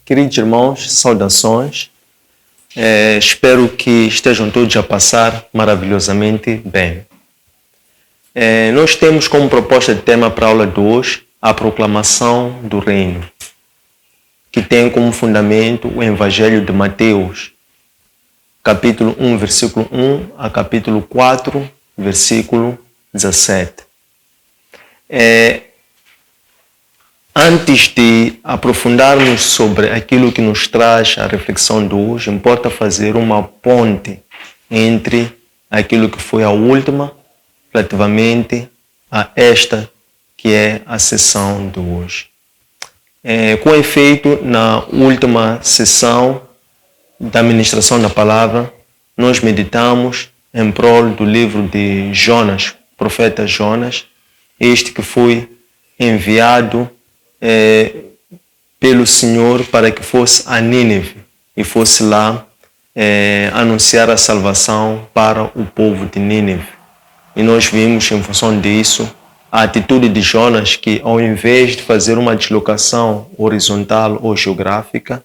Queridos irmãos, saudações. Espero que estejam todos a passar maravilhosamente bem. Nós temos como proposta de tema para a aula de hoje a proclamação do reino, que tem como fundamento o Evangelho de Mateus, capítulo 1, versículo 1 a capítulo 4, versículo 17. Antes de aprofundarmos sobre aquilo que nos traz a reflexão de hoje, importa fazer uma ponte entre aquilo que foi a última, relativamente a esta que é a sessão de hoje. Com efeito, na última sessão da ministração da palavra, nós meditamos em prol do livro de Jonas, profeta Jonas, este que foi enviado pelo Senhor para que fosse a Nínive e fosse lá anunciar a salvação para o povo de Nínive. E nós vimos, em função disso, a atitude de Jonas, que ao invés de fazer uma deslocação horizontal ou geográfica,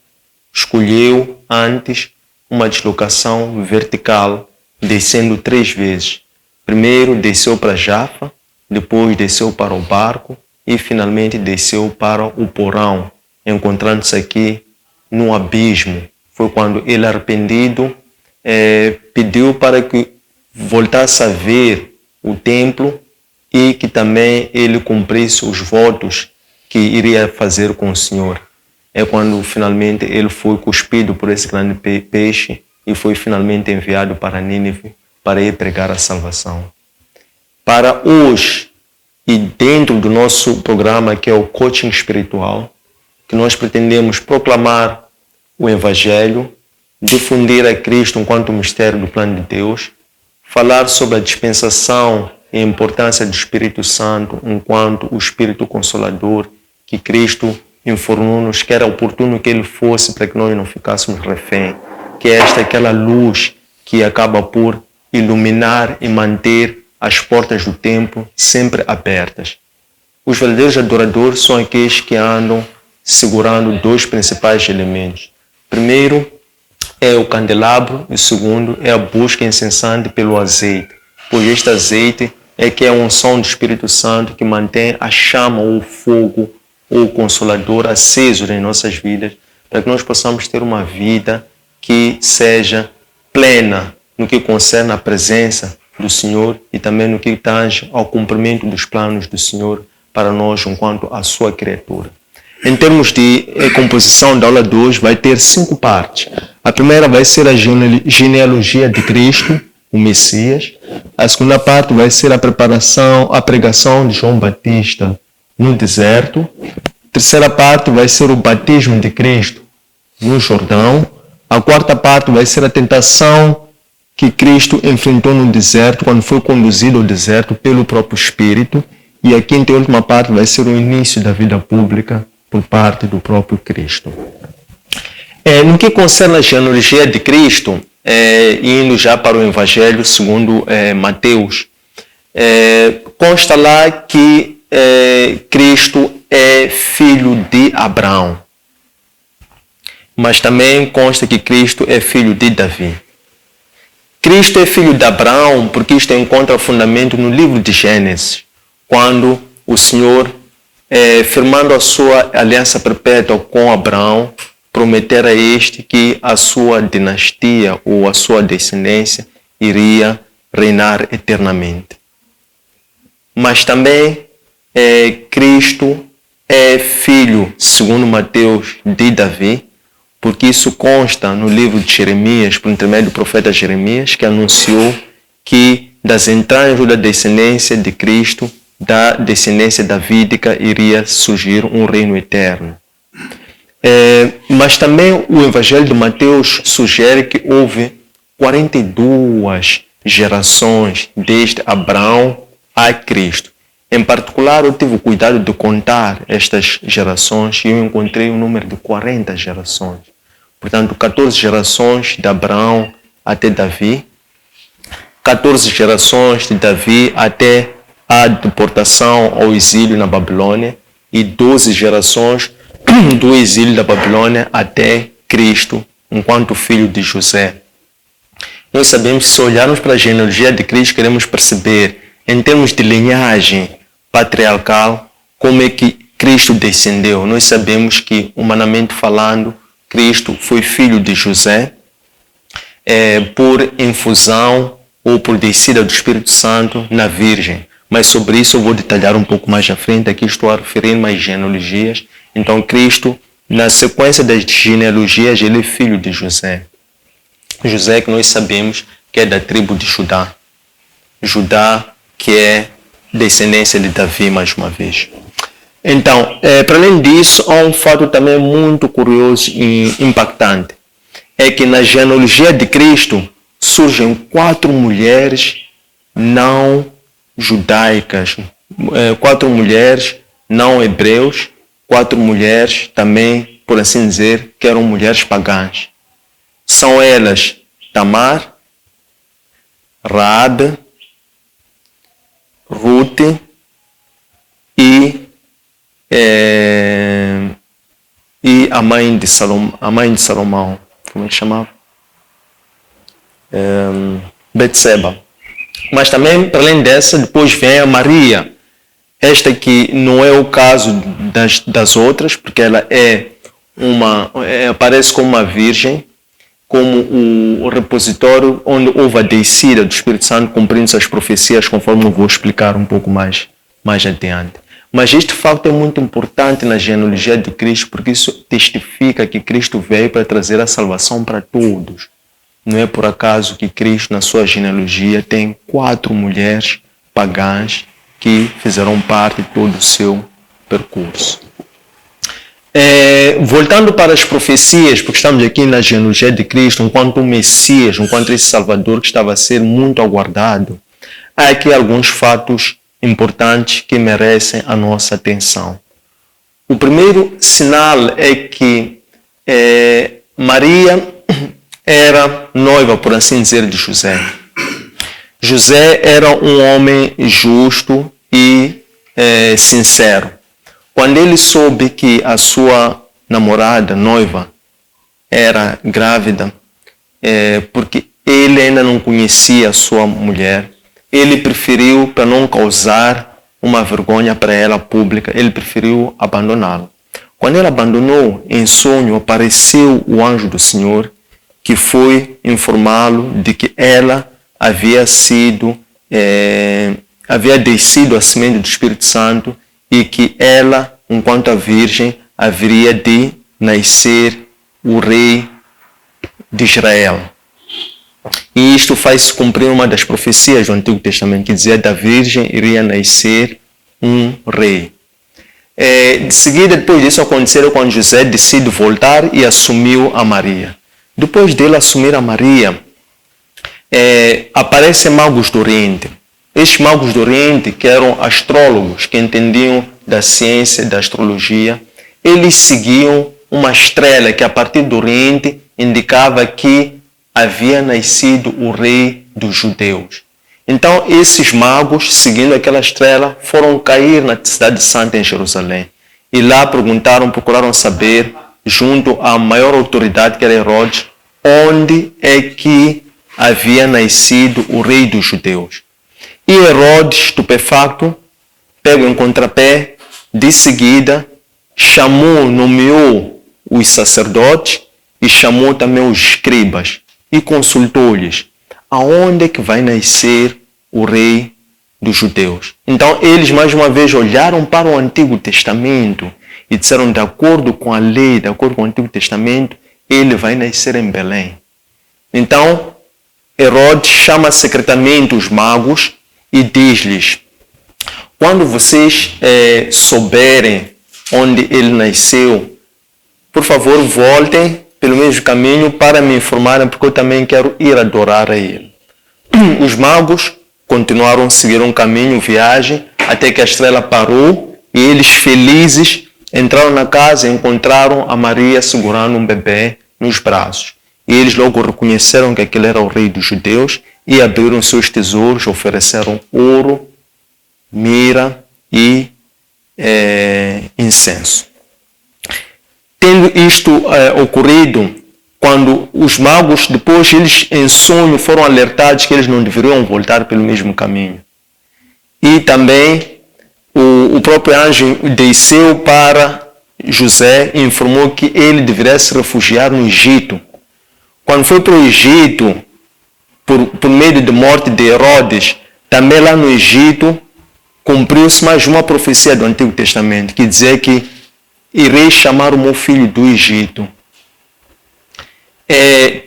escolheu antes uma deslocação vertical, descendo 3 vezes. Primeiro desceu para Jafa, depois desceu para o barco e finalmente desceu para o porão, encontrando-se aqui no abismo. Foi quando ele, arrependido, pediu para que voltasse a ver o templo e que também ele cumprisse os votos que iria fazer com o Senhor. É quando finalmente ele foi cuspido por esse grande peixe e foi finalmente enviado para Nínive para ir pregar a salvação. Para hoje, e dentro do nosso programa, que é o coaching espiritual, que nós pretendemos proclamar o Evangelho, difundir a Cristo enquanto mistério do plano de Deus, falar sobre a dispensação e a importância do Espírito Santo enquanto o Espírito Consolador que Cristo informou-nos que era oportuno que Ele fosse para que nós não ficássemos refém, que esta é aquela luz que acaba por iluminar e manter as portas do templo sempre abertas. Os verdadeiros adoradores são aqueles que andam segurando 2 principais elementos. Primeiro é o candelabro e o segundo é a busca incessante pelo azeite, pois este azeite é que é a unção do Espírito Santo que mantém a chama ou o fogo ou o Consolador aceso em nossas vidas, para que nós possamos ter uma vida que seja plena no que concerne a presença do Senhor e também no que tange ao cumprimento dos planos do Senhor para nós enquanto a sua criatura. Em termos de composição da aula de hoje, vai ter 5 partes. A primeira vai ser a genealogia de Cristo, o Messias. A segunda parte vai ser a pregação de João Batista no deserto. A terceira parte vai ser o batismo de Cristo no Jordão. A quarta parte vai ser a tentação que Cristo enfrentou no deserto, quando foi conduzido ao deserto pelo próprio Espírito. E a quinta e última parte vai ser o início da vida pública por parte do próprio Cristo. No que concerne a genealogia de Cristo, indo já para o Evangelho segundo Mateus, consta lá que Cristo é filho de Abraão, mas também consta que Cristo é filho de Davi. Cristo é filho de Abraão porque isto encontra fundamento no livro de Gênesis, quando o Senhor, firmando a sua aliança perpétua com Abraão, prometera a este que a sua dinastia ou a sua descendência iria reinar eternamente. Mas também Cristo é filho, segundo Mateus, de Davi, porque isso consta no livro de Jeremias, por intermédio do profeta Jeremias, que anunciou que das entranhas da descendência de Cristo, da descendência davídica, iria surgir um reino eterno. Mas também o Evangelho de Mateus sugere que houve 42 gerações desde Abraão a Cristo. Em particular, eu tive o cuidado de contar estas gerações e eu encontrei um número de 40 gerações. Portanto, 14 gerações de Abraão até Davi, 14 gerações de Davi até a deportação ao exílio na Babilônia e 12 gerações do exílio da Babilônia até Cristo, enquanto filho de José. Nós sabemos que se olharmos para a genealogia de Cristo, queremos perceber, em termos de linhagem patriarcal, como é que Cristo descendeu. Nós sabemos que, humanamente falando, Cristo foi filho de José, por infusão ou por descida do Espírito Santo na Virgem. Mas sobre isso eu vou detalhar um pouco mais à frente. Aqui estou a referir-me às genealogias. Então, Cristo, na sequência das genealogias, ele é filho de José. José, que nós sabemos que é da tribo de Judá. Judá, que é descendência de Davi, mais uma vez. Então, para além disso, há um fato também muito curioso e impactante. É que na genealogia de Cristo surgem 4 mulheres não judaicas, 4 mulheres não hebreus, 4 mulheres também, por assim dizer, que eram mulheres pagãs. São elas Tamar, Raab, Ruth e a mãe de Salomão, como é que chamava? Betseba. Mas também, para além dessa, depois vem a Maria. Esta que não é o caso das outras, porque ela aparece como uma virgem, como o repositório onde houve a descida do Espírito Santo, cumprindo as profecias, conforme eu vou explicar um pouco mais adiante. Mas este facto é muito importante na genealogia de Cristo, porque isso testifica que Cristo veio para trazer a salvação para todos. Não é por acaso que Cristo, na sua genealogia, tem 4 mulheres pagãs que fizeram parte de todo o seu percurso. Voltando para as profecias, porque estamos aqui na genealogia de Cristo, enquanto o Messias, enquanto esse Salvador que estava a ser muito aguardado, há aqui alguns fatos importantes que merecem a nossa atenção. O primeiro sinal é que Maria era noiva, por assim dizer, de José. José era um homem justo e sincero. Quando ele soube que a sua namorada, noiva, era grávida, porque ele ainda não conhecia a sua mulher, ele preferiu, para não causar uma vergonha para ela pública, ele preferiu abandoná-la. Quando ele abandonou, em sonho, apareceu o anjo do Senhor, que foi informá-lo de que ela havia descido a semente do Espírito Santo e que ela, enquanto a virgem, haveria de nascer o rei de Israel. E isto faz cumprir uma das profecias do Antigo Testamento, que dizia que da virgem iria nascer um rei. De seguida, depois disso aconteceu quando José decide voltar e assumiu a Maria. Depois dele assumir a Maria, aparecem magos do Oriente. Estes magos do Oriente, que eram astrólogos, que entendiam da ciência, da astrologia, eles seguiam uma estrela que a partir do Oriente indicava que havia nascido o rei dos judeus. Então esses magos, seguindo aquela estrela, foram cair na cidade santa em Jerusalém. E lá procuraram saber, junto à maior autoridade que era Herodes, onde é que havia nascido o rei dos judeus. E Herodes, estupefacto, pega em contrapé, de seguida nomeou os sacerdotes e chamou também os escribas e consultou-lhes aonde é que vai nascer o rei dos judeus. Então eles mais uma vez olharam para o Antigo Testamento e disseram, de acordo com a lei, de acordo com o Antigo Testamento, ele vai nascer em Belém. Então Herodes chama secretamente os magos e diz-lhes, quando vocês souberem onde ele nasceu, por favor voltem pelo mesmo caminho para me informarem, porque eu também quero ir adorar a ele. Os magos continuaram a seguir um caminho, viagem, até que a estrela parou e eles, felizes, entraram na casa e encontraram a Maria segurando um bebê nos braços. E eles logo reconheceram que aquele era o rei dos judeus e abriram seus tesouros, ofereceram ouro, mirra e incenso. tendo isto ocorrido, quando os magos, depois eles em sonho foram alertados que eles não deveriam voltar pelo mesmo caminho. E também o próprio anjo desceu para José e informou que ele deveria se refugiar no Egito. Quando foi para o Egito, por meio de morte de Herodes, também lá no Egito, cumpriu-se mais uma profecia do Antigo Testamento, que dizia que irei chamar o meu filho do Egito.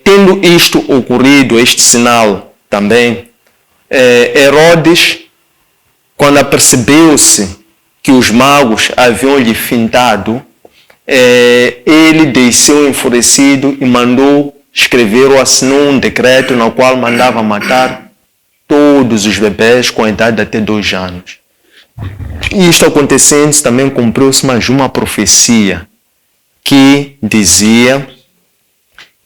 Tendo isto ocorrido, este sinal também, Herodes, quando apercebeu-se que os magos haviam lhe fintado, ele desceu enfurecido e mandou escrever ou assinou um decreto no qual mandava matar todos os bebés com a idade de até 2 anos. E isto acontecendo, também cumpriu-se mais uma profecia que dizia,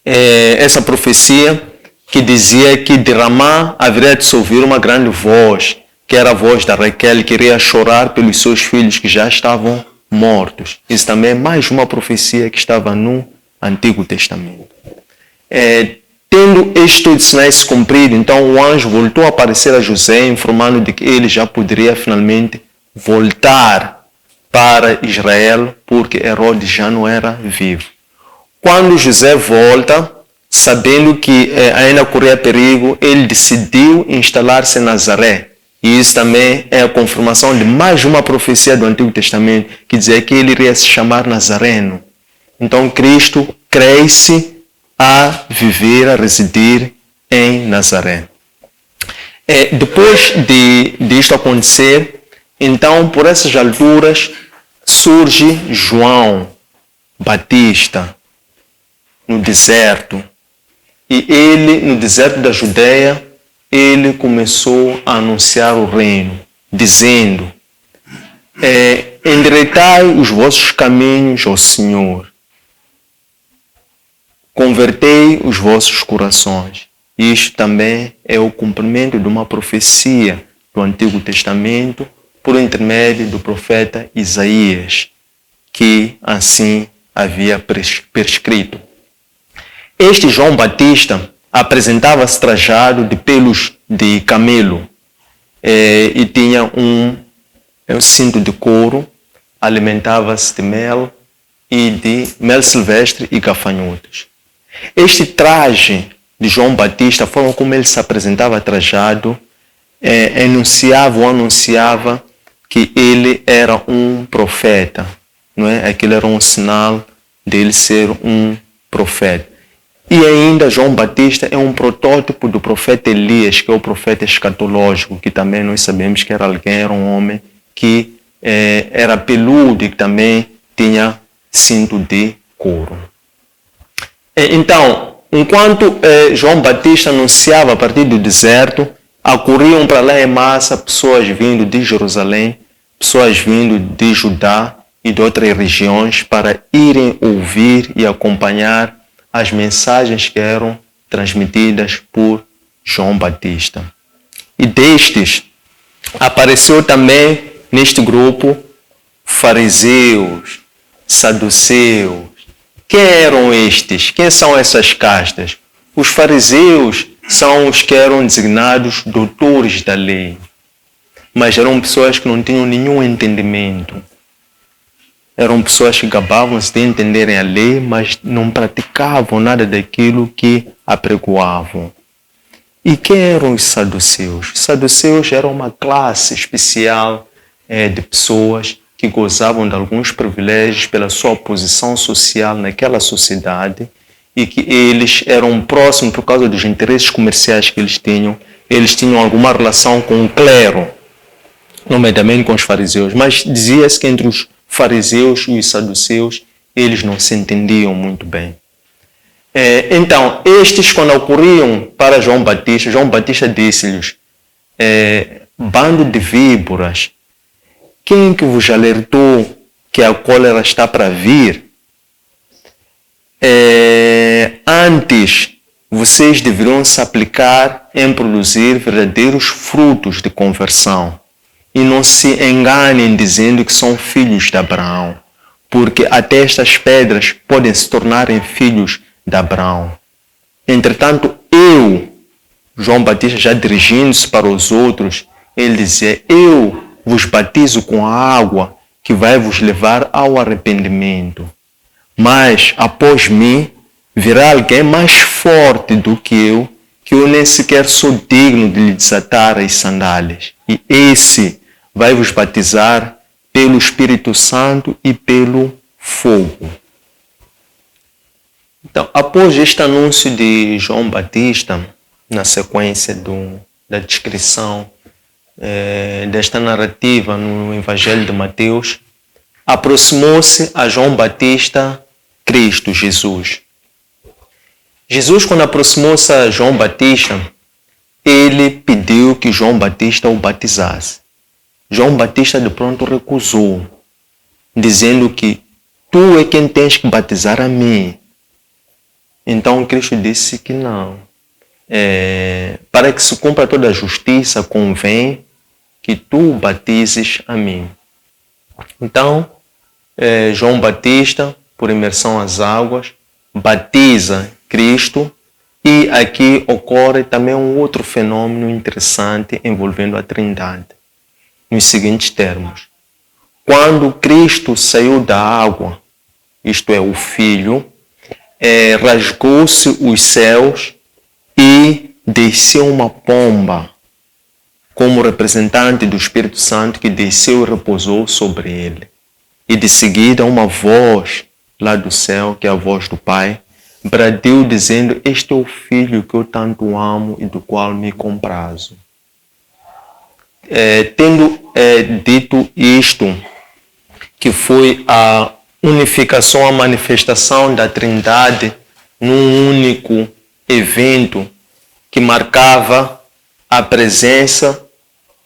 essa profecia que dizia que de Ramá haveria de se ouvir uma grande voz, que era a voz da Raquel, que iria chorar pelos seus filhos que já estavam mortos. Isso também é mais uma profecia que estava no Antigo Testamento. Tendo estes sinais se cumprido, então o anjo voltou a aparecer a José, informando de que ele já poderia finalmente voltar para Israel, porque Herodes já não era vivo. Quando José volta, sabendo que ainda corria perigo, ele decidiu instalar-se em Nazaré. E isso também é a confirmação de mais uma profecia do Antigo Testamento, que dizia que ele iria se chamar Nazareno. Então Cristo cresce a viver, a residir em Nazaré. Depois disto acontecer, então por essas alturas surge João Batista no deserto. E ele, no deserto da Judeia, ele começou a anunciar o reino, dizendo: endireitai os vossos caminhos ao Senhor, convertei os vossos corações. Isto também é o cumprimento de uma profecia do Antigo Testamento por intermédio do profeta Isaías, que assim havia prescrito. Este João Batista apresentava-se trajado de pelos de camelo e tinha um cinto de couro, alimentava-se de mel e de mel silvestre e gafanhotos. Este traje de João Batista, a forma como ele se apresentava trajado, anunciava que ele era um profeta, não é? Aquilo era um sinal dele ser um profeta. E ainda João Batista é um protótipo do profeta Elias, que é o profeta escatológico, que também nós sabemos que era alguém, era um homem que era peludo e que também tinha cinto de couro. Então, enquanto João Batista anunciava a partir do deserto, acorriam para lá em massa pessoas vindo de Jerusalém, pessoas vindo de Judá e de outras regiões para irem ouvir e acompanhar as mensagens que eram transmitidas por João Batista. E destes apareceu também neste grupo fariseus, saduceus. Quem eram estes? Quem são essas castas? Os fariseus são os que eram designados doutores da lei, mas eram pessoas que não tinham nenhum entendimento. Eram pessoas que gabavam-se de entenderem a lei, mas não praticavam nada daquilo que apregoavam. E quem eram os saduceus? Os saduceus eram uma classe especial de pessoas que gozavam de alguns privilégios pela sua posição social naquela sociedade e que eles eram próximos por causa dos interesses comerciais que eles tinham alguma relação com o clero, nomeadamente com os fariseus, mas dizia-se que entre os fariseus e os saduceus eles não se entendiam muito bem. Então, estes quando ocorriam para João Batista disse-lhes: bando de víboras, quem que vos alertou que a cólera está para vir? Antes, vocês deveriam se aplicar em produzir verdadeiros frutos de conversão e não se enganem dizendo que são filhos de Abraão, porque até estas pedras podem se tornarem filhos de Abraão. Entretanto, João Batista, já dirigindo-se para os outros, ele dizia: eu vos batizo com a água que vai vos levar ao arrependimento. Mas, após mim, virá alguém mais forte do que eu nem sequer sou digno de lhe desatar as sandálias. E esse vai vos batizar pelo Espírito Santo e pelo fogo. Então, após este anúncio de João Batista, na sequência da descrição desta narrativa no Evangelho de Mateus, aproximou-se a João Batista Cristo, Jesus. Jesus, quando aproximou-se a João Batista, ele pediu que João Batista o batizasse. João Batista de pronto recusou, dizendo que tu é quem tens que batizar a mim. Então Cristo disse que não. Para que se cumpra toda a justiça, convém que tu batizes a mim. Então, João Batista, por imersão às águas, batiza Cristo, e aqui ocorre também um outro fenômeno interessante envolvendo a Trindade, nos seguintes termos. Quando Cristo saiu da água, isto é, o Filho, rasgou-se os céus e desceu uma pomba, como representante do Espírito Santo, que desceu e repousou sobre ele. E de seguida uma voz lá do céu, que é a voz do Pai, bradiu dizendo: este é o Filho que eu tanto amo e do qual me comprazo. Tendo dito isto, que foi a unificação, a manifestação da Trindade num único evento que marcava a presença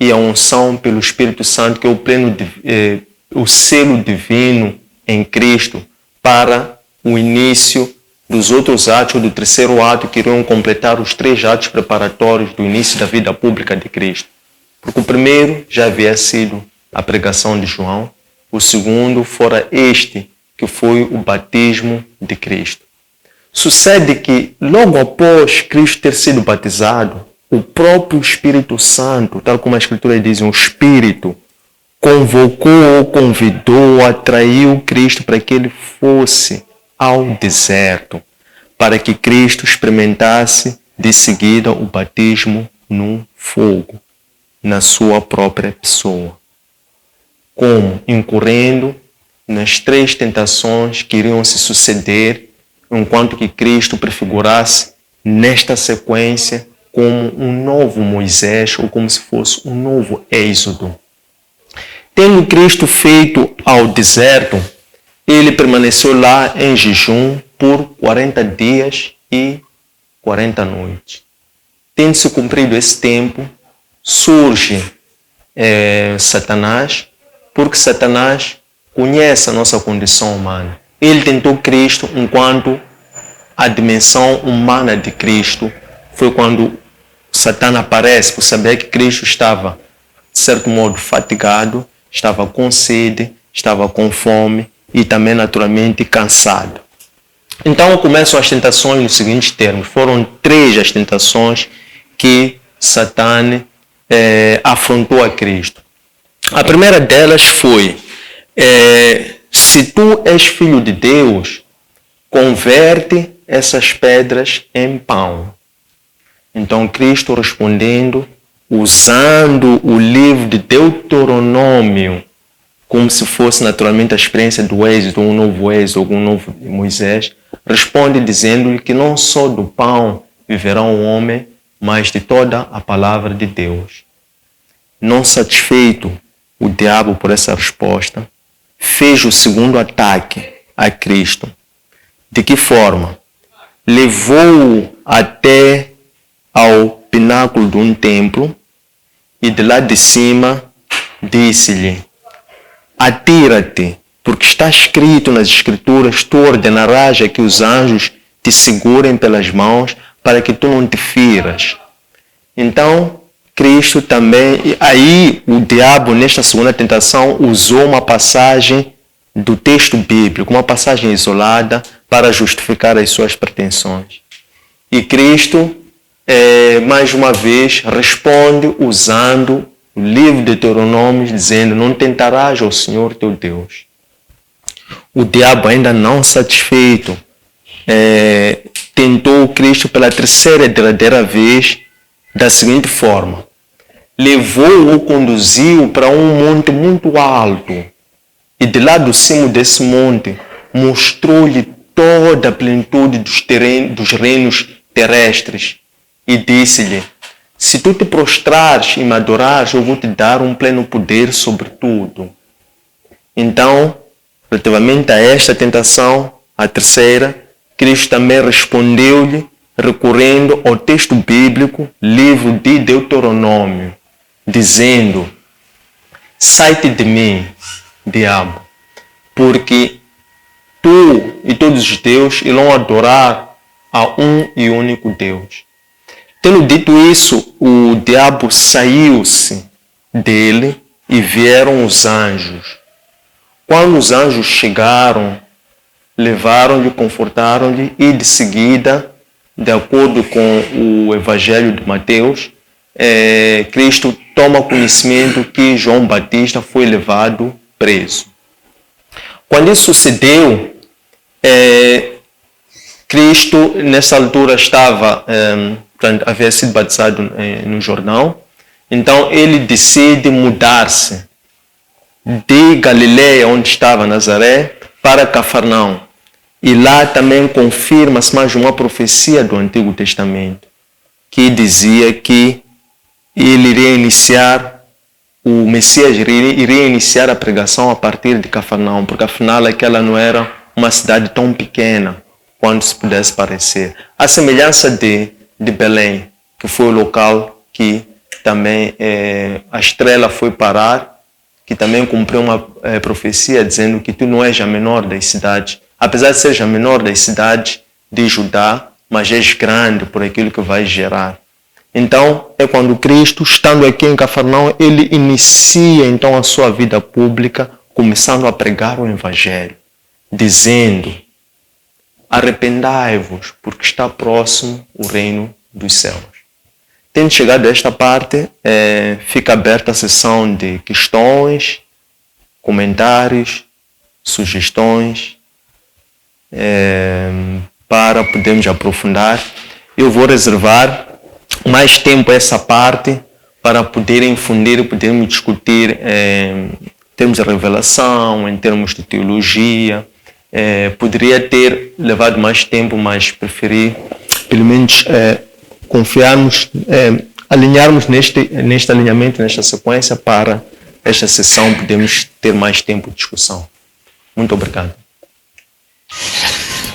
e a unção pelo Espírito Santo, que é o selo divino em Cristo, para o início dos outros atos, do terceiro ato, que iriam completar os 3 atos preparatórios do início da vida pública de Cristo. Porque o primeiro já havia sido a pregação de João, o segundo fora este, que foi o batismo de Cristo. Sucede que, logo após Cristo ter sido batizado, o próprio Espírito Santo, tal como a Escritura diz, o Espírito convocou, convidou, atraiu Cristo para que ele fosse ao deserto, para que Cristo experimentasse de seguida o batismo no fogo, na sua própria pessoa. Como? Incorrendo nas 3 tentações que iriam se suceder, enquanto que Cristo prefigurasse nesta sequência como um novo Moisés, ou como se fosse um novo Êxodo. Tendo Cristo feito ao deserto, ele permaneceu lá em jejum por 40 dias e 40 noites. Tendo se cumprido esse tempo, surge Satanás, porque Satanás conhece a nossa condição humana. Ele tentou Cristo enquanto a dimensão humana de Cristo. Foi quando Satanás aparece, por saber que Cristo estava, de certo modo, fatigado, estava com sede, estava com fome e também, naturalmente, cansado. Então começam as tentações nos seguintes termos. Foram 3 as tentações que Satanás afrontou a Cristo. A primeira delas foi: se tu és filho de Deus, converte essas pedras em pão. Então Cristo respondendo, usando o livro de Deuteronômio, como se fosse naturalmente a experiência do Êxodo, um novo Êxodo, algum novo Moisés, responde dizendo-lhe que não só do pão viverá um homem, mas de toda a palavra de Deus. Não satisfeito o diabo por essa resposta, fez o segundo ataque a Cristo. De que forma? Levou-o até ao pináculo de um templo e de lá de cima disse-lhe: atira-te, porque está escrito nas Escrituras, tu ordenarás a que os anjos te segurem pelas mãos para que tu não te firas. Então, Cristo também, aí o diabo nesta segunda tentação usou uma passagem do texto bíblico, uma passagem isolada para justificar as suas pretensões. E Cristo, mais uma vez, responde usando o livro de Deuteronômio, dizendo: não tentarás ao Senhor teu Deus. O diabo, ainda não satisfeito, tentou Cristo pela terceira e derradeira vez da seguinte forma: levou-o, conduziu para um monte muito alto e de lá do cimo desse monte mostrou-lhe toda a plenitude dos reinos terrestres e disse-lhe: se tu te prostrares e me adorares, eu vou te dar um pleno poder sobre tudo. Então, relativamente a esta tentação, a terceira, Cristo também respondeu-lhe recorrendo ao texto bíblico, livro de Deuteronômio, dizendo: sai-te de mim, diabo, porque tu e todos os teus irão adorar a um e único Deus. Tendo dito isso, o diabo saiu-se dele e vieram os anjos. Quando os anjos chegaram, levaram-lhe, confortaram-lhe e de seguida, de acordo com o Evangelho de Mateus, Cristo toma conhecimento que João Batista foi levado preso. Quando isso sucedeu, Cristo nessa altura havia sido batizado no Jordão, então ele decide mudar-se de Galileia, onde estava Nazaré, para Cafarnaum. E lá também confirma-se mais uma profecia do Antigo Testamento, que dizia que ele iria iniciar, o Messias iria iniciar a pregação a partir de Cafarnaum, porque afinal aquela não era uma cidade tão pequena quanto se pudesse parecer. A semelhança de Belém, que foi o local que também a estrela foi parar, que também cumpriu uma profecia dizendo que tu não és a menor das cidades, apesar de seres a menor das cidades de Judá, mas és grande por aquilo que vais gerar. Então, é quando Cristo, estando aqui em Cafarnaum, ele inicia então a sua vida pública, começando a pregar o Evangelho, dizendo: arrependai-vos, porque está próximo o reino dos céus. Tendo chegado a esta parte, fica aberta a sessão de questões, comentários, sugestões, para podermos aprofundar. Eu vou reservar mais tempo a essa parte para poder infundir e podermos discutir em termos de revelação, em termos de teologia. Poderia ter levado mais tempo, mas preferi, pelo menos, confiarmos, alinharmos neste alinhamento, nesta sequência, para esta sessão podemos ter mais tempo de discussão. Muito obrigado.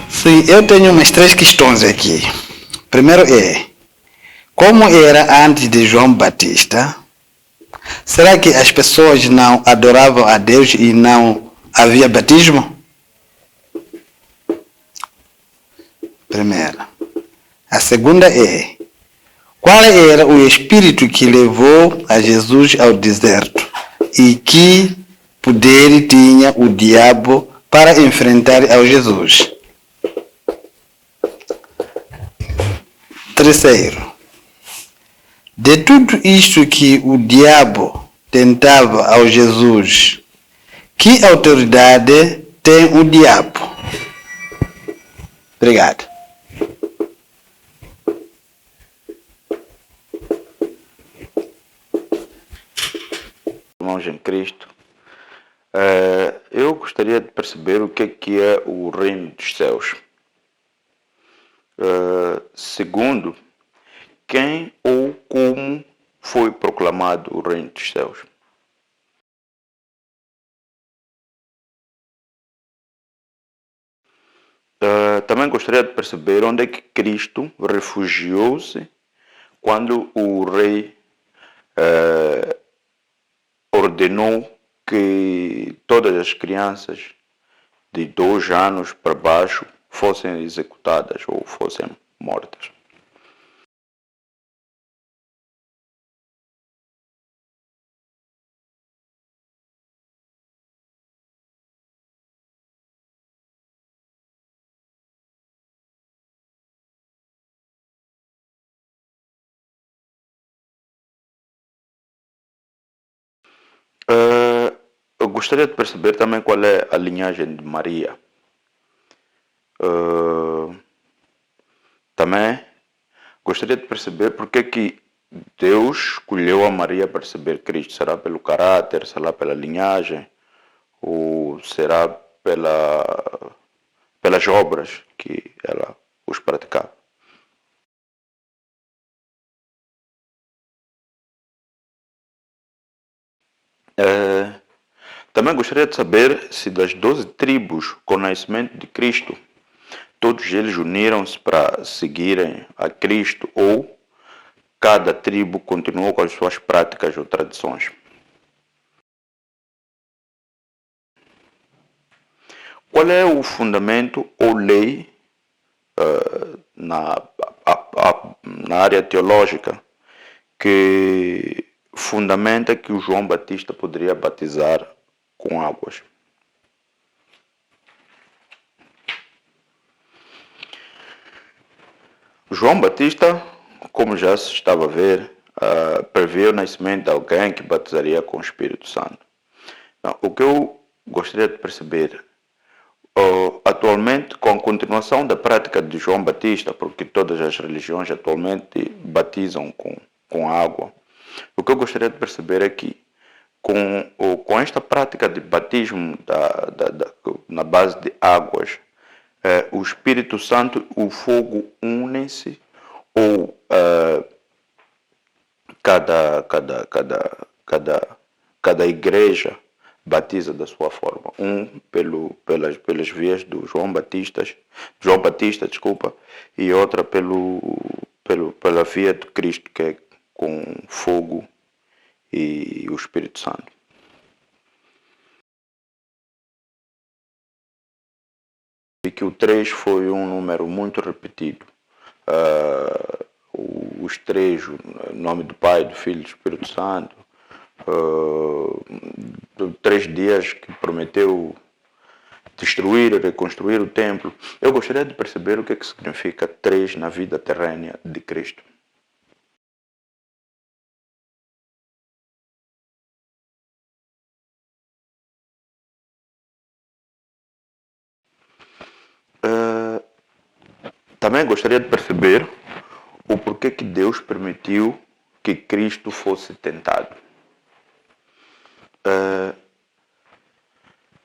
Sim, eu tenho umas 3 questões aqui. Primeiro como era antes de João Batista? Será que as pessoas não adoravam a Deus e não havia batismo? Primeira. A segunda qual era o espírito que levou a Jesus ao deserto e que poder tinha o diabo para enfrentar ao Jesus? Terceiro, de tudo isto que o diabo tentava ao Jesus, que autoridade tem o diabo? Obrigado. Irmãos em Cristo, eu gostaria de perceber o que é o reino dos céus. Segundo, quem ou como foi proclamado o reino dos céus? Também gostaria de perceber onde é que Cristo refugiou-se quando o rei ordenou que todas as crianças de 2 anos para baixo fossem executadas ou fossem mortas. Eu gostaria de perceber também qual é a linhagem de Maria. Também gostaria de perceber porque que Deus escolheu a Maria para receber Cristo. Será pelo caráter, será pela linhagem, ou será pelas obras que ela os praticava? Também gostaria de saber se das 12 tribos com o nascimento de Cristo, todos eles uniram-se para seguirem a Cristo ou cada tribo continuou com as suas práticas ou tradições. Qual é o fundamento ou lei na área teológica que fundamenta que o João Batista poderia batizar com águas? João Batista, como já se estava a ver, prevê o nascimento de alguém que batizaria com o Espírito Santo. Então, o que eu gostaria de perceber, atualmente, com a continuação da prática de João Batista, porque todas as religiões atualmente batizam com água, o que eu gostaria de perceber é que, com esta prática de batismo na base de águas, o Espírito Santo e o fogo unem-se ou cada igreja batiza da sua forma, pelas vias do João Batista, e outra pela via de Cristo, que é com fogo e o Espírito Santo. E que o 3 foi um número muito repetido. Os 3, o nome do Pai, do Filho e do Espírito Santo, 3 dias que prometeu destruir e reconstruir o templo. Eu gostaria de perceber o que significa 3 na vida terrena de Cristo. Também gostaria de perceber o porquê que Deus permitiu que Cristo fosse tentado.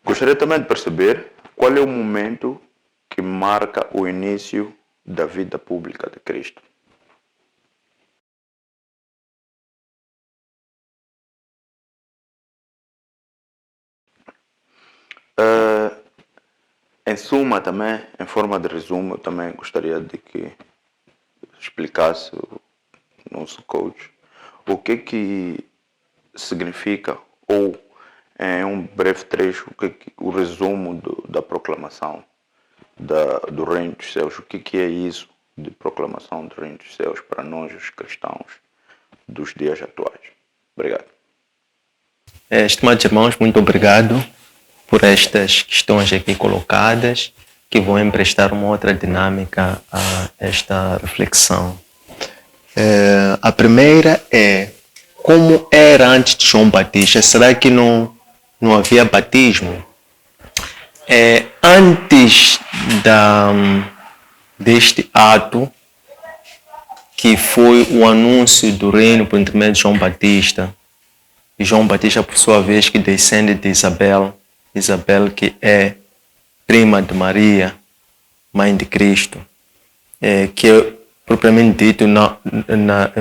Gostaria também de perceber qual é o momento que marca o início da vida pública de Cristo. Em suma, também, em forma de resumo, eu também gostaria de que explicasse o nosso coach o que significa, ou em um breve trecho, o resumo da proclamação do Reino dos Céus. O que é isso de proclamação do Reino dos Céus para nós, os cristãos, dos dias atuais? Obrigado. Estimados irmãos, muito obrigado por estas questões aqui colocadas, que vão emprestar uma outra dinâmica a esta reflexão. A primeira é: como era antes de João Batista? Será que não havia batismo? Antes deste ato, que foi o anúncio do reino por intermédio de João Batista, e João Batista, por sua vez, que descende de Isabel, que é prima de Maria, mãe de Cristo, que é propriamente dito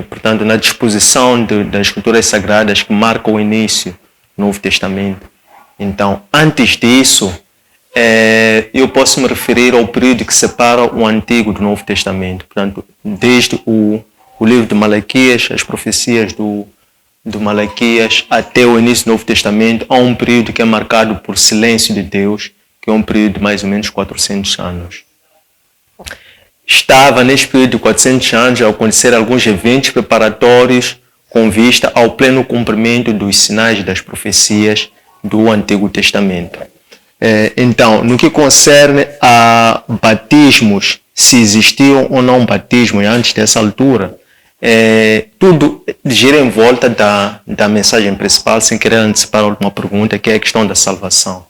portanto, na disposição das escrituras sagradas que marcam o início do Novo Testamento. Então, antes disso, eu posso me referir ao período que separa o Antigo do Novo Testamento. Portanto, desde o livro de Malaquias, as profecias do Malaquias até o início do Novo Testamento, há um período que é marcado por silêncio de Deus, que é um período de mais ou menos 400 anos. Estava nesse período de 400 anos a acontecer alguns eventos preparatórios com vista ao pleno cumprimento dos sinais das profecias do Antigo Testamento. Então, no que concerne a batismos, se existiam ou não batismos antes dessa altura, tudo gira em volta da mensagem principal, sem querer antecipar alguma pergunta, que é a questão da salvação.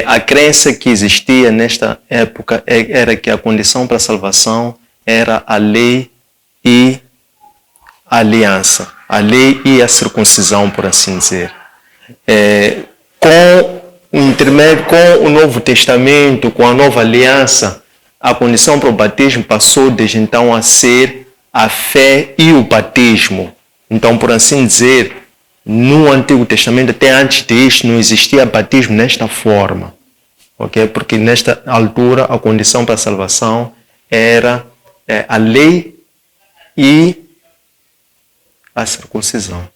A crença que existia nesta época era que a condição para a salvação era a lei e a aliança, a lei e a circuncisão, por assim dizer. Com o intermédio, com o Novo Testamento, com a nova aliança, a condição para o batismo passou desde então a ser a fé e o batismo. Então, por assim dizer, no Antigo Testamento, até antes disto, não existia batismo nesta forma. Okay? Porque nesta altura, a condição para a salvação era a lei e a circuncisão.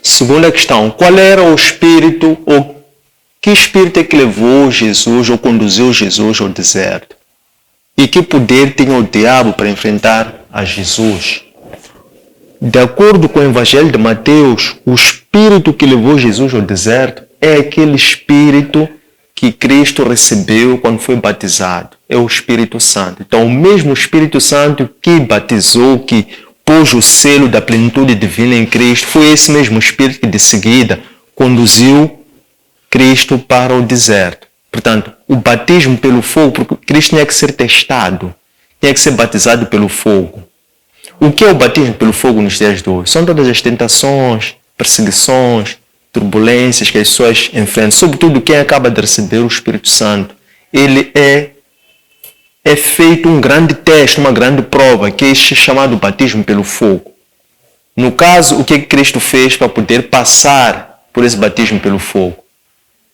Segunda questão, qual era o espírito, ou que espírito é que levou Jesus ou conduziu Jesus ao deserto? E que poder tinha o diabo para enfrentar a Jesus? De acordo com o Evangelho de Mateus, o espírito que levou Jesus ao deserto é aquele espírito que Cristo recebeu quando foi batizado. É o Espírito Santo. Então, o mesmo Espírito Santo que batizou, que pôs o selo da plenitude divina em Cristo, foi esse mesmo Espírito que de seguida conduziu Cristo para o deserto. Portanto, o batismo pelo fogo, porque Cristo tinha que ser testado, tinha que ser batizado pelo fogo. O que é o batismo pelo fogo nos dias de hoje? São todas as tentações, perseguições, turbulências que as pessoas enfrentam, sobretudo quem acaba de receber o Espírito Santo. Ele é feito um grande teste, uma grande prova, que é chamado batismo pelo fogo. No caso, o que Cristo fez para poder passar por esse batismo pelo fogo?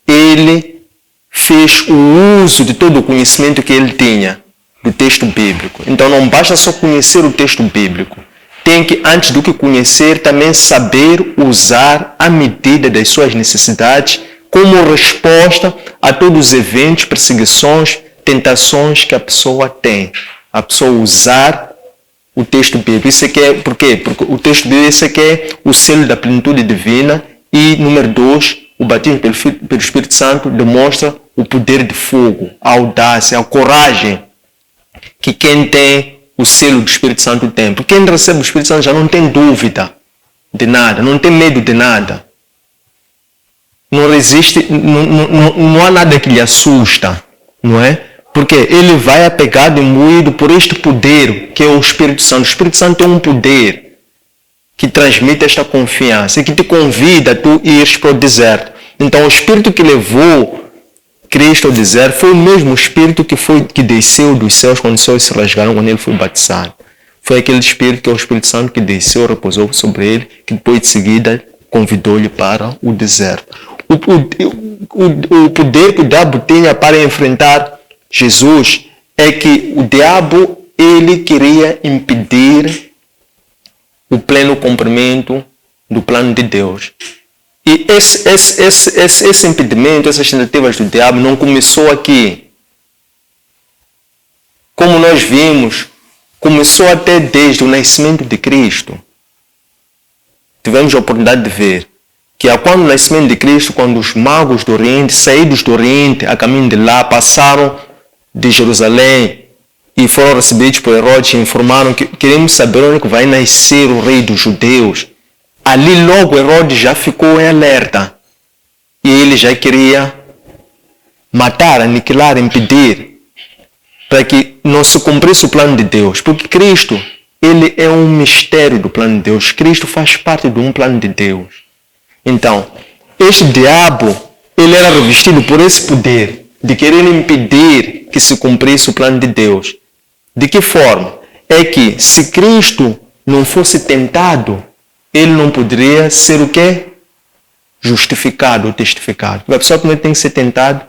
Ele fez o uso de todo o conhecimento que ele tinha do texto bíblico. Então não basta só conhecer o texto bíblico. Tem que, antes do que conhecer, também saber usar à medida das suas necessidades como resposta a todos os eventos, perseguições, tentações que a pessoa tem. A pessoa usar o texto bíblico. Isso aqui é, por quê? Porque o texto bíblico, isso aqui é o selo da plenitude divina. E, número 2, o batismo pelo Espírito Santo demonstra o poder de fogo, a audácia, a coragem que quem tem o selo do Espírito Santo tem. Porque quem recebe o Espírito Santo já não tem dúvida de nada, não tem medo de nada. Não resiste, não há nada que lhe assusta, não é? Porque ele vai apegado e imbuído por este poder que é o Espírito Santo. O Espírito Santo é um poder que transmite esta confiança e que te convida a tu ires para o deserto. Então o Espírito que levou Cristo ao deserto foi o mesmo Espírito que desceu dos céus quando os céus se rasgaram, quando ele foi batizado. Foi aquele Espírito que é o Espírito Santo que desceu, repousou sobre ele, que depois de seguida convidou-lhe para o deserto. O poder que o diabo tinha para enfrentar Jesus é que o diabo, ele queria impedir o pleno cumprimento do plano de Deus. E esse impedimento, essas tentativas do diabo não começou aqui. Como nós vimos, começou até desde o nascimento de Cristo. Tivemos a oportunidade de ver que quando o nascimento de Cristo, quando os magos do Oriente, saídos do Oriente, a caminho de lá, passaram de Jerusalém e foram recebidos por Herodes e informaram que queremos saber onde vai nascer o rei dos judeus. Ali logo Herodes já ficou em alerta e ele já queria matar, aniquilar, impedir para que não se cumprisse o plano de Deus. Porque Cristo, ele é um mistério do plano de Deus. Cristo faz parte de um plano de Deus. Então, este diabo, ele era revestido por esse poder de querer impedir que se cumprisse o plano de Deus. De que forma? É que se Cristo não fosse tentado, ele não poderia ser o quê? Justificado ou testificado. Porque a pessoa primeiro tem que ser tentado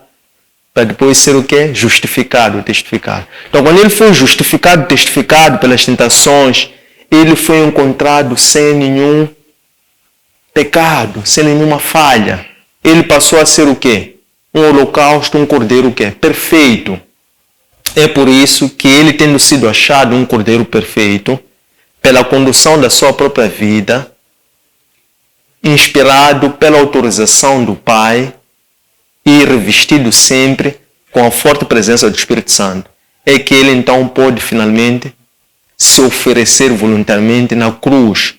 para depois ser o quê? Justificado ou testificado. Então, quando ele foi justificado, testificado pelas tentações, ele foi encontrado sem nenhum pecado, sem nenhuma falha. Ele passou a ser o quê? Um holocausto, um cordeiro o quê? Perfeito. É por isso que ele, tendo sido achado um cordeiro perfeito, pela condução da sua própria vida, inspirado pela autorização do Pai e revestido sempre com a forte presença do Espírito Santo, é que ele então pôde finalmente se oferecer voluntariamente na cruz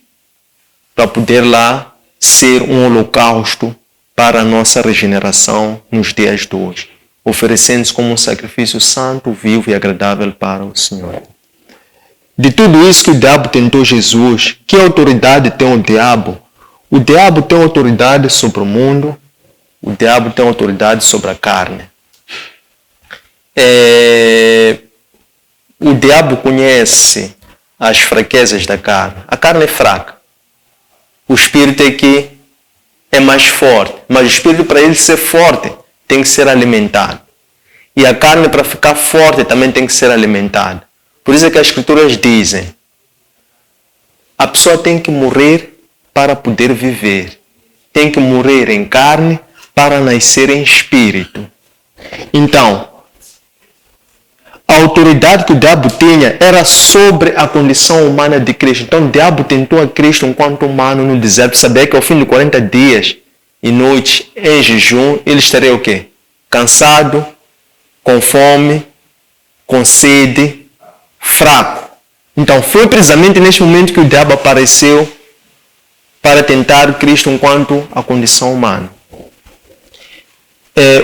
para poder lá ser um holocausto para a nossa regeneração nos dias de hoje, oferecendo-se como um sacrifício santo, vivo e agradável para o Senhor. De tudo isso que o diabo tentou Jesus, que autoridade tem o diabo? O diabo tem autoridade sobre o mundo, o diabo tem autoridade sobre a carne. O diabo conhece as fraquezas da carne. A carne é fraca. O espírito é que é mais forte. Mas o espírito, para ele ser forte, tem que ser alimentado. E a carne, para ficar forte, também tem que ser alimentada. Por isso é que as escrituras dizem: a pessoa tem que morrer para poder viver. Tem que morrer em carne para nascer em espírito. Então, a autoridade que o diabo tinha era sobre a condição humana de Cristo. Então o diabo tentou a Cristo enquanto humano no deserto. Sabia que ao fim de 40 dias e noites em jejum, ele estaria o quê? Cansado, com fome, com sede, fraco. Então foi precisamente neste momento que o diabo apareceu para tentar Cristo enquanto a condição humana.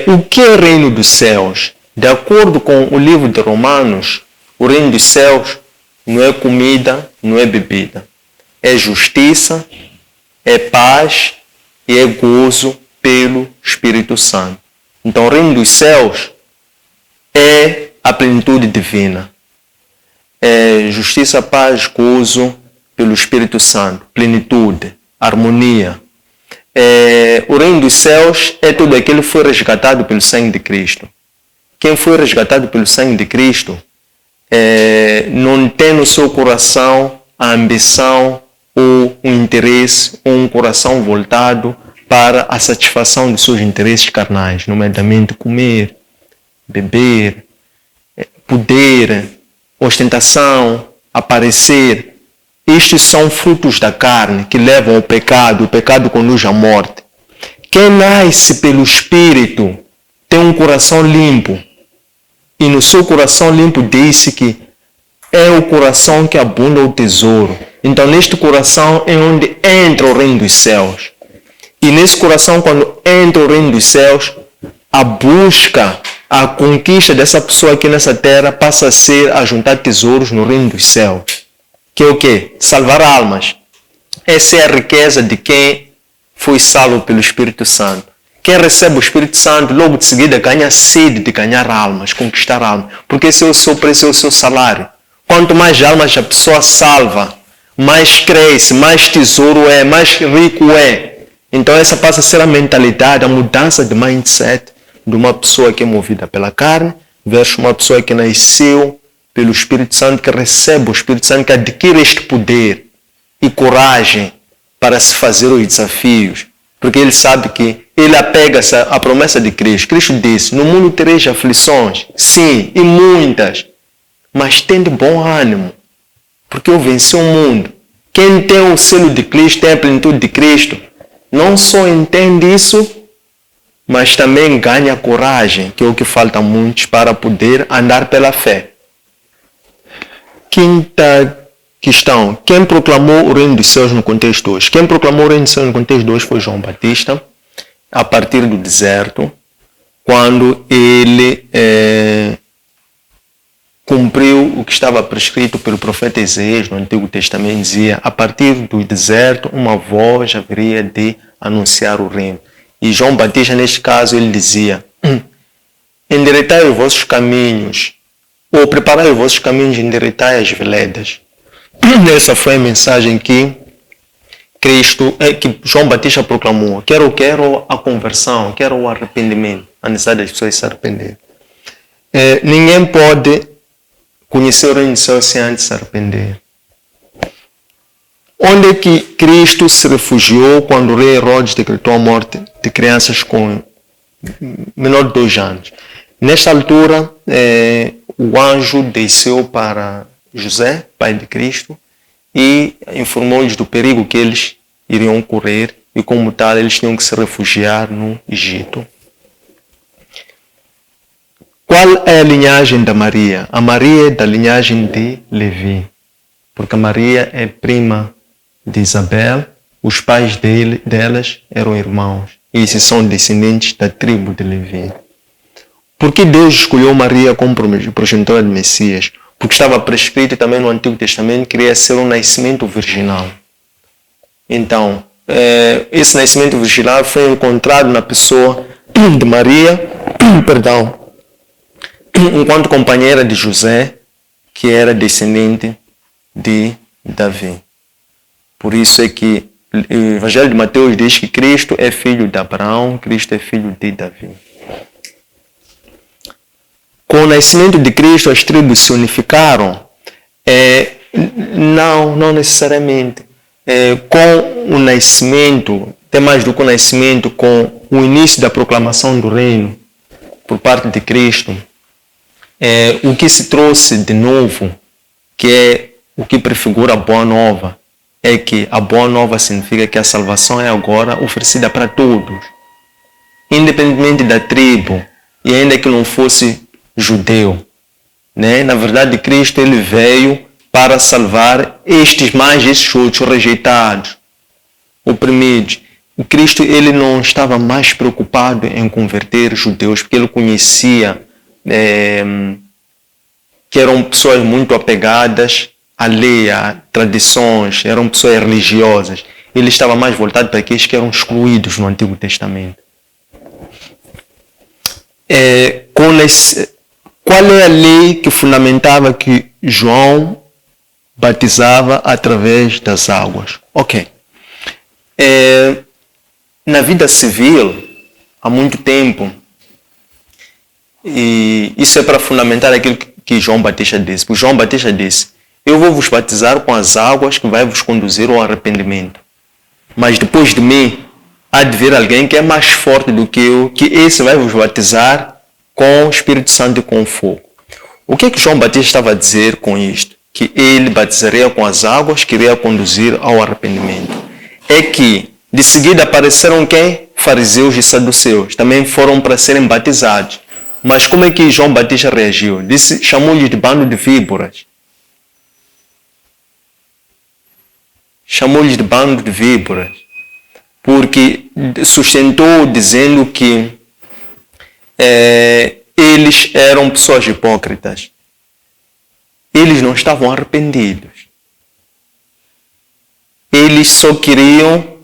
O que é o reino dos céus? De acordo com o livro de Romanos, o reino dos céus não é comida, não é bebida. É justiça, é paz e é gozo pelo Espírito Santo. Então o reino dos céus é a plenitude divina. É justiça, paz, gozo pelo Espírito Santo. Plenitude, harmonia. O reino dos céus é tudo aquilo que foi resgatado pelo sangue de Cristo. Quem foi resgatado pelo sangue de Cristo não tem no seu coração a ambição ou um interesse ou um coração voltado para a satisfação de seus interesses carnais, nomeadamente comer, beber, poder, ostentação, aparecer. Estes são frutos da carne que levam ao pecado. O pecado conduz à morte. Quem nasce pelo Espírito tem um coração limpo. E no seu coração limpo disse que é o coração que abunda o tesouro. Então neste coração é onde entra o reino dos céus. E nesse coração, quando entra o reino dos céus, a busca, a conquista dessa pessoa aqui nessa terra passa a ser a juntar tesouros no reino dos céus. Que é o quê? Salvar almas. Essa é a riqueza de quem foi salvo pelo Espírito Santo. Quem recebe o Espírito Santo, logo de seguida, ganha sede de ganhar almas, conquistar almas. Porque esse é o seu preço, é o seu salário. Quanto mais almas a pessoa salva, mais cresce, mais tesouro é, mais rico é. Então essa passa a ser a mentalidade, a mudança de mindset de uma pessoa que é movida pela carne versus uma pessoa que nasceu pelo Espírito Santo, que recebe o Espírito Santo, que adquire este poder e coragem para se fazer os desafios. Porque ele sabe que ele apega-se à promessa de Cristo. Cristo disse: no mundo tereis aflições, sim, e muitas, mas tende bom ânimo, porque eu venci o mundo. Quem tem o selo de Cristo, tem a plenitude de Cristo, não só entende isso, mas também ganha coragem, que é o que falta a muitos para poder andar pela fé. Quinta questão: quem proclamou o reino dos céus no contexto 2? Quem proclamou o reino dos céus no contexto 2 foi João Batista, a partir do deserto, quando ele cumpriu o que estava prescrito pelo profeta Isaías no Antigo Testamento. Dizia: a partir do deserto uma voz haveria de anunciar o reino. E João Batista, neste caso, ele dizia: endireitai os vossos caminhos, ou preparai os vossos caminhos, endireitai as veredas. Essa foi a mensagem que que João Batista proclamou. Quero a conversão, quero o arrependimento, a necessidade das pessoas se arrepender. Ninguém pode conhecer o reino dos céus sem antes se arrepender. Onde é que Cristo se refugiou quando o rei Herodes decretou a morte de crianças com menor de 2 anos? Nesta altura, o anjo desceu para José, pai de Cristo, e informou-lhes do perigo que eles iriam correr e, como tal, eles tinham que se refugiar no Egito. Qual é a linhagem da Maria? A Maria é da linhagem de Levi. porque Maria é prima de Isabel, os pais delas eram irmãos, e esses são descendentes da tribo de Levi. Por que Deus escolheu Maria como progenitora de Messias? Porque estava prescrito também no Antigo Testamento que iria ser um nascimento virginal. Então, esse nascimento virginal foi encontrado na pessoa de Maria, enquanto companheira de José, que era descendente de Davi. Por isso é que o Evangelho de Mateus diz que Cristo é filho de Abraão, Cristo é filho de Davi. Com o nascimento de Cristo, as tribos se unificaram? Não necessariamente. Com o nascimento, até mais do que o nascimento, com o início da proclamação do reino por parte de Cristo, o que se trouxe de novo, que é o que prefigura a Boa Nova, é que a Boa Nova significa que a salvação é agora oferecida para todos, independentemente da tribo, e ainda que não fosse judeu. Né? Na verdade, Cristo ele veio para salvar estes outros rejeitados, oprimidos. E Cristo ele não estava mais preocupado em converter judeus, porque ele conhecia que eram pessoas muito apegadas à lei, a tradições, eram pessoas religiosas. Ele estava mais voltado para aqueles que eram excluídos no Antigo Testamento. Qual é a lei que fundamentava que João batizava através das águas? Ok. Na vida civil, há muito tempo, e isso é para fundamentar aquilo que João Batista disse. Porque João Batista disse: eu vou vos batizar com as águas que vai vos conduzir ao arrependimento. Mas depois de mim, há de vir alguém que é mais forte do que eu, que esse vai vos batizar com o Espírito Santo e com fogo. O que João Batista estava a dizer com isto? Que ele batizaria com as águas que iria conduzir ao arrependimento. É que, de seguida, apareceram quem? Fariseus e saduceus. Também foram para serem batizados. Mas como é que João Batista reagiu? Chamou-lhes de bando de víboras. Chamou-lhes de bando de víboras. Porque sustentou dizendo que eles eram pessoas hipócritas. Eles não estavam arrependidos. Eles só queriam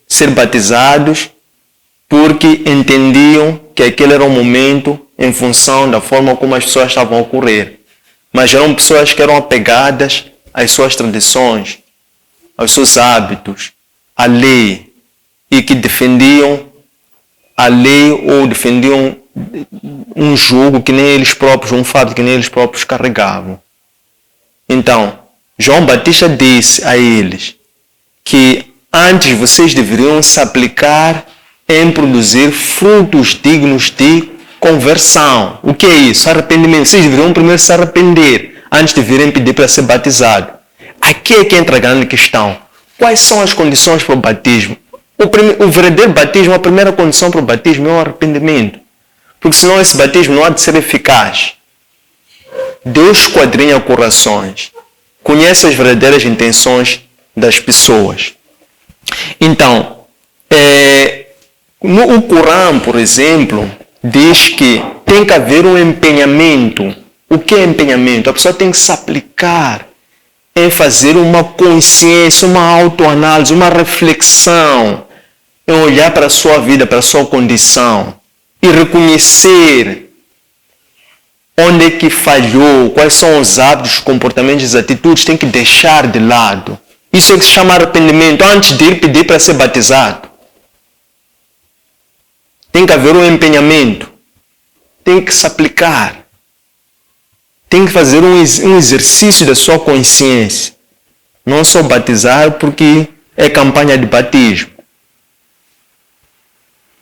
ser batizados porque entendiam que aquele era um momento em função da forma como as pessoas estavam a ocorrer. Mas eram pessoas que eram apegadas às suas tradições, aos seus hábitos, à lei, e que defendiam a lei ou defendiam um jugo que nem eles próprios, um fardo que nem eles próprios carregavam. Então, João Batista disse a eles que antes vocês deveriam se aplicar em produzir frutos dignos de conversão. O que é isso? Arrependimento. Vocês deveriam primeiro se arrepender antes de virem pedir para ser batizado. Aqui é que entra a grande questão. Quais são as condições para o batismo? O verdadeiro batismo, a primeira condição para o batismo é o arrependimento. Porque senão esse batismo não há de ser eficaz. Deus esquadrinha corações. Conhece as verdadeiras intenções das pessoas. Então, no Corão, por exemplo, diz que tem que haver um empenhamento. O que é empenhamento? A pessoa tem que se aplicar em fazer uma consciência, uma autoanálise, uma reflexão, em olhar para a sua vida, para a sua condição e reconhecer onde é que falhou, quais são os hábitos, os comportamentos, as atitudes, tem que deixar de lado. Isso é que se chama arrependimento, antes de ir pedir para ser batizado. Tem que haver um empenhamento, tem que se aplicar. Tem que fazer um exercício da sua consciência. Não só batizar porque é campanha de batismo.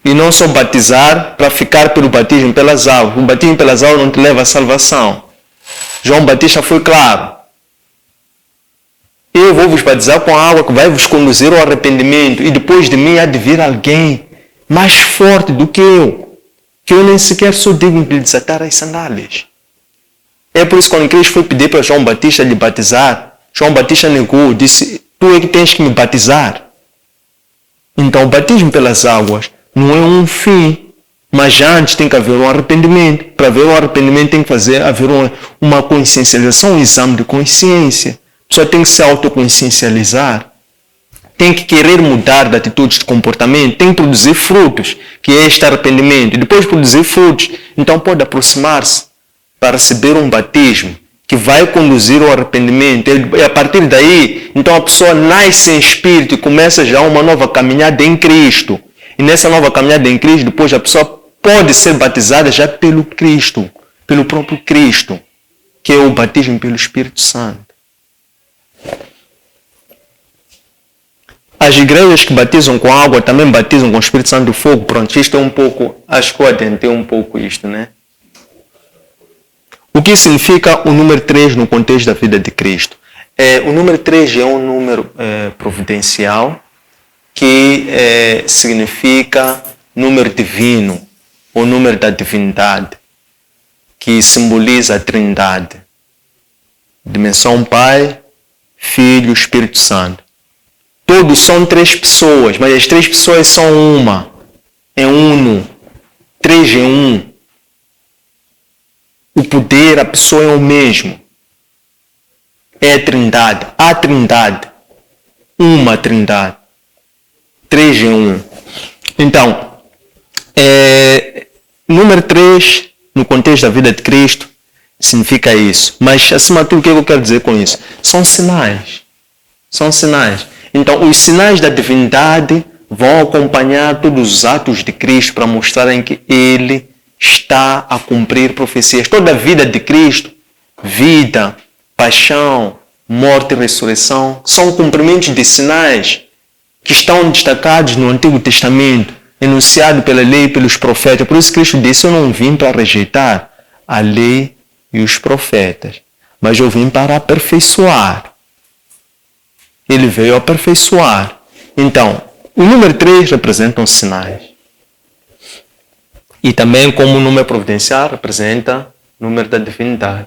E não só batizar para ficar pelo batismo pelas águas. O batismo pelas águas não te leva à salvação. João Batista foi claro. Eu vou vos batizar com a água que vai vos conduzir ao arrependimento. E depois de mim há de vir alguém mais forte do que eu nem sequer sou digno de lhe desatar as sandálias. É por isso que quando Cristo foi pedir para João Batista lhe batizar, João Batista negou, disse, tu é que tens que me batizar. Então, o batismo pelas águas não é um fim, mas antes tem que haver um arrependimento. Para haver um arrependimento tem que haver uma consciencialização, um exame de consciência. A pessoa tem que se autoconsciencializar, tem que querer mudar de atitudes de comportamento, tem que produzir frutos, que é este arrependimento. E depois de produzir frutos, então pode aproximar-se para receber um batismo que vai conduzir ao arrependimento. E a partir daí, então a pessoa nasce em espírito e começa já uma nova caminhada em Cristo. E nessa nova caminhada em Cristo, depois a pessoa pode ser batizada já pelo Cristo, pelo próprio Cristo, que é o batismo pelo Espírito Santo. As igrejas que batizam com água também batizam com o Espírito Santo do fogo. Pronto, isto é um pouco, acho que eu adentei um pouco isto, né? O que significa o número 3 no contexto da vida de Cristo? O número 3 é um número providencial que significa número divino, ou número da divindade, que simboliza a Trindade. Dimensão Pai, Filho, Espírito Santo. Todos são 3 pessoas, mas as 3 pessoas são uma. É uno. 3 é 1. O poder, a pessoa é o mesmo. É a Trindade. A Trindade. Uma Trindade. 3 em 1. Então, número 3, no contexto da vida de Cristo, significa isso. Mas, acima de tudo, o que eu quero dizer com isso? São sinais. São sinais. Então, os sinais da divindade vão acompanhar todos os atos de Cristo para mostrarem que Ele está a cumprir profecias. Toda a vida de Cristo, vida, paixão, morte e ressurreição, são cumprimentos de sinais que estão destacados no Antigo Testamento, enunciado pela lei e pelos profetas. Por isso Cristo disse, eu não vim para rejeitar a lei e os profetas, mas eu vim para aperfeiçoar. Ele veio aperfeiçoar. Então, o número 3 representa os sinais. E também, como o número providencial, representa o número da divindade.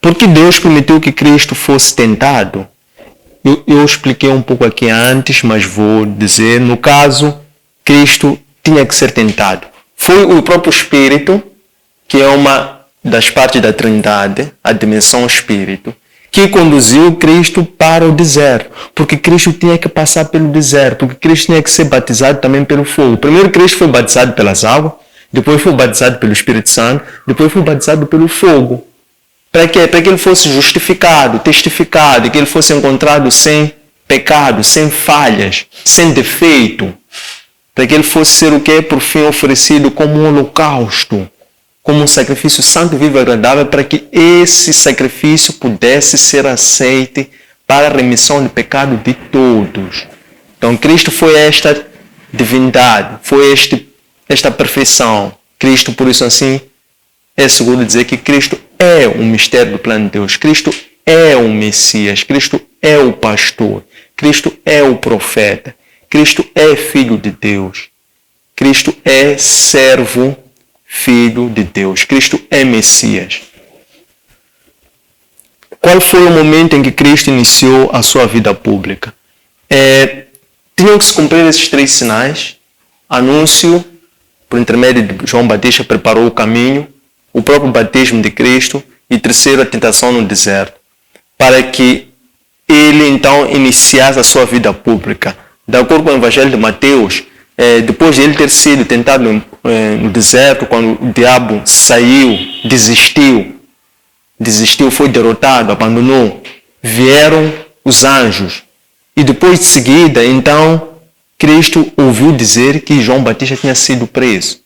Porque Deus permitiu que Cristo fosse tentado? Eu expliquei um pouco aqui antes, mas vou dizer, no caso, Cristo tinha que ser tentado. Foi o próprio Espírito, que é uma das partes da Trindade, a dimensão Espírito, que conduziu Cristo para o deserto, porque Cristo tinha que passar pelo deserto, porque Cristo tinha que ser batizado também pelo fogo. Primeiro Cristo foi batizado pelas águas, depois foi batizado pelo Espírito Santo, depois foi batizado pelo fogo. Para quê? Para que ele fosse justificado, testificado, que ele fosse encontrado sem pecado, sem falhas, sem defeito. Para que ele fosse ser o que? Por fim oferecido como um holocausto, como um sacrifício santo, vivo e agradável, para que esse sacrifício pudesse ser aceite para a remissão de pecado de todos. Então, Cristo foi esta divindade, foi esta perfeição. Cristo, por isso assim, é seguro dizer que Cristo é um mistério do plano de Deus. Cristo é o Messias. Cristo é o pastor. Cristo é o profeta. Cristo é filho de Deus. Cristo é servo, filho de Deus. Cristo é Messias. Qual foi o momento em que Cristo iniciou a sua vida pública? Tinham que se cumprir esses 3 sinais. Anúncio, por intermédio de João Batista, preparou o caminho. O próprio batismo de Cristo. E terceiro, a tentação no deserto. Para que ele, então, iniciasse a sua vida pública. De acordo com o Evangelho de Mateus, depois de ele ter sido tentado no deserto, quando o diabo saiu, desistiu, foi derrotado, abandonou, vieram os anjos. E depois de seguida, então, Cristo ouviu dizer que João Batista tinha sido preso.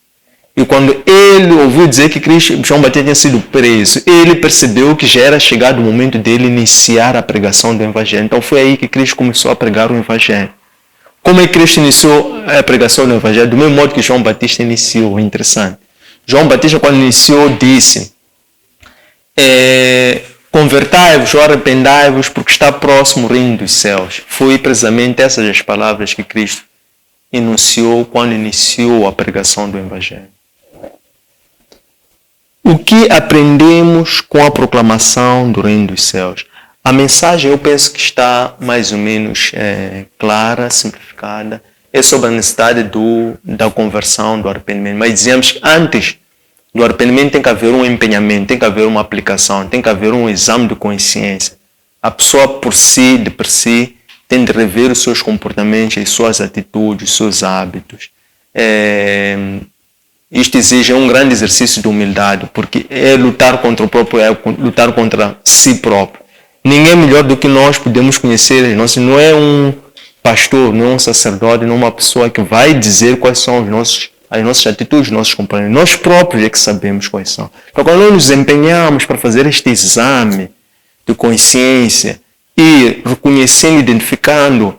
E quando ele ouviu dizer que João Batista tinha sido preso, ele percebeu que já era chegado o momento dele iniciar a pregação do Evangelho. Então foi aí que Cristo começou a pregar o Evangelho. Como é que Cristo iniciou a pregação do Evangelho? Do mesmo modo que João Batista iniciou, interessante. João Batista, quando iniciou, disse: convertai-vos ou arrependai-vos, porque está próximo o reino dos céus. Foi precisamente essas as palavras que Cristo enunciou quando iniciou a pregação do Evangelho. O que aprendemos com a proclamação do reino dos céus? A mensagem eu penso que está mais ou menos clara, simplificada. É sobre a necessidade da conversão, do arrependimento. Mas dizemos que antes do arrependimento tem que haver um empenhamento, tem que haver uma aplicação, tem que haver um exame de consciência. A pessoa por si, de por si, tem de rever os seus comportamentos, as suas atitudes, os seus hábitos. Isto exige um grande exercício de humildade, porque é lutar contra o próprio, é lutar contra si próprio. Ninguém melhor do que nós podemos conhecer. Não é um pastor, não é um sacerdote, não é uma pessoa que vai dizer quais são as nossas atitudes, os nossos comportamentos. Nós próprios é que sabemos quais são. Então, quando nós nos empenhamos para fazer este exame de consciência e reconhecendo, identificando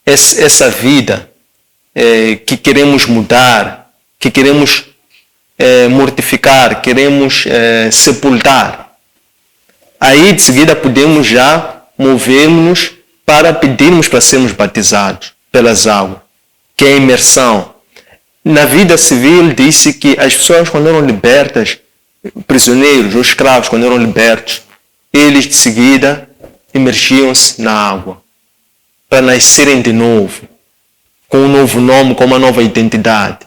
essa vida que queremos mudar, que queremos mortificar, queremos sepultar, aí de seguida podemos já movermos para pedirmos para sermos batizados pelas águas, que é a imersão. Na vida civil disse que as pessoas quando eram libertas, prisioneiros ou escravos quando eram libertos, eles de seguida imergiam-se na água para nascerem de novo, com um novo nome, com uma nova identidade.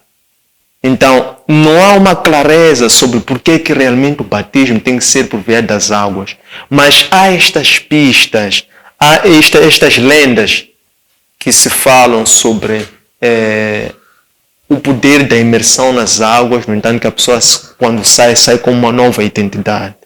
Então, não há uma clareza sobre por que realmente o batismo tem que ser por via das águas. Mas há estas pistas, há estas lendas que se falam sobre o poder da imersão nas águas. No entanto, que a pessoa, quando sai com uma nova identidade.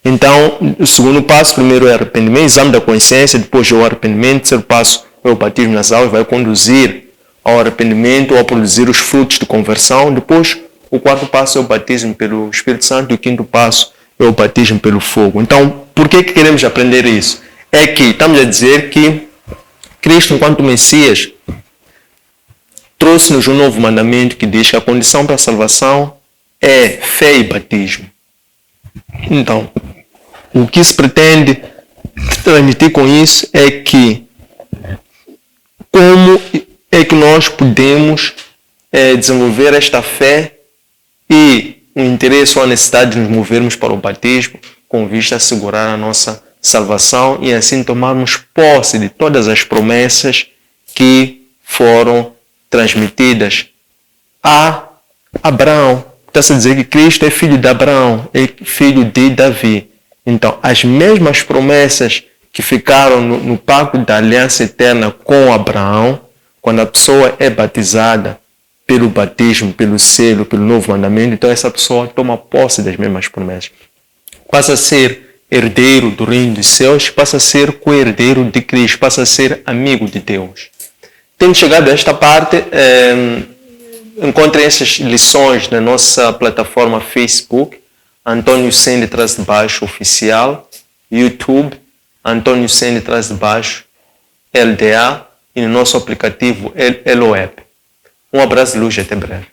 Então, o segundo passo, primeiro é arrependimento, exame da consciência, depois é o arrependimento, o terceiro passo é o batismo nas águas, vai conduzir ao arrependimento ou a produzir os frutos de conversão. Depois, o quarto passo é o batismo pelo Espírito Santo e o quinto passo é o batismo pelo fogo. Então, por que queremos aprender isso? É que estamos a dizer que Cristo, enquanto Messias, trouxe-nos um novo mandamento que diz que a condição para a salvação é fé e batismo. Então, o que se pretende transmitir com isso é que como é que nós podemos desenvolver esta fé e o interesse ou a necessidade de nos movermos para o batismo com vista a assegurar a nossa salvação e assim tomarmos posse de todas as promessas que foram transmitidas a Abraão. Está-se a dizer que Cristo é filho de Abraão, é filho de Davi. Então, as mesmas promessas que ficaram no pacto da aliança eterna com Abraão, quando a pessoa é batizada pelo batismo, pelo selo, pelo novo mandamento, então essa pessoa toma posse das mesmas promessas. Passa a ser herdeiro do reino dos céus, passa a ser co-herdeiro de Cristo, passa a ser amigo de Deus. Tendo chegado a esta parte, encontrem essas lições na nossa plataforma Facebook, Antônio Sende _ oficial, YouTube, Antônio Sende _ LDA e no nosso aplicativo Eloep. Um abraço de luz e até breve.